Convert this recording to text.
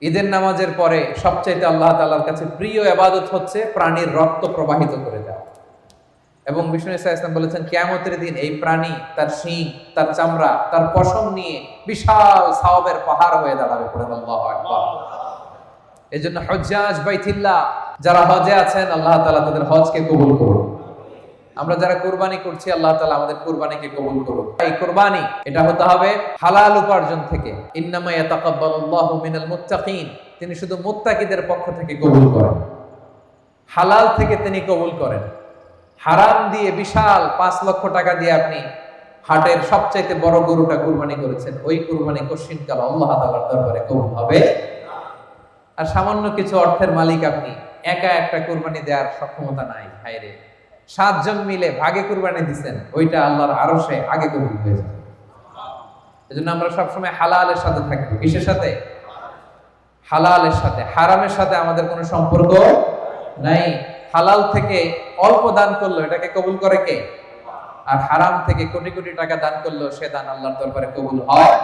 ঈদের নামাজের পরে সবচাইতে আল্লাহ তাআলার কাছে প্রিয় ইবাদত হচ্ছে প্রাণীর রক্ত প্রবাহিত করে দেওয়া। এবং বিষ্ণু ইসা ইসলাম বলেছেন কিয়ামতের দিন এই প্রাণী তার শিং, তার চামড়া, তার পশম নিয়ে বিশাল সওয়াবের পাহাড় হয়ে দাঁড়াবে। পড়েন আল্লাহু আকবার। এজন্য হজ্জাজ বাইতুল্লাহ যারা হজে আছেন আল্লাহ তাআলা তাদের হজকে কবুল করুন। আমরা যারা কুরবানি করছি আল্লাহ তাআলা আমাদের কুরবানিকে কবুল করুন। এই কুরবানি এটা হতে হবে হালাল উপার্জন থেকে। ইন্নামা ইয়াতাকাব্বালুল্লাহু মিনাল মুত্তাকিন, তিনি শুধু মুত্তাকিদের পক্ষ থেকে কবুল করেন, হালাল থেকে তিনি কবুল করেন। হারাম দিয়ে বিশাল 5 লক্ষ টাকা দিয়ে আপনি হাটের সবচাইতে বড় গরুটা কুরবানি করেছেন, ওই কুরবানি কশিনকাল আল্লাহ তাআলার দরবারে কবুল হবে। আর সামান্য কিছু অর্থের মালিক আপনি, একা একটা কুরবানি দেওয়ার সক্ষমতা নাই, হায়রে 7 জন মিলে ভাগে কুরবানি দিবেন, ওইটা আল্লাহর আরশে আগে কবুল হয়ে যাবে। এজন্য আমরা সবসময় হালালের সাথে থাকবো। কিসের সাথে? হালালের সাথে। হারামের সাথে আমাদের কোনো সম্পর্ক নাই। হালাল থেকে অল্প দান করলো এটাকে কবুল করে কে? আর হারাম থেকে কোটি কোটি টাকা দান করলো সে দান আল্লাহর দরবারে কবুল হয়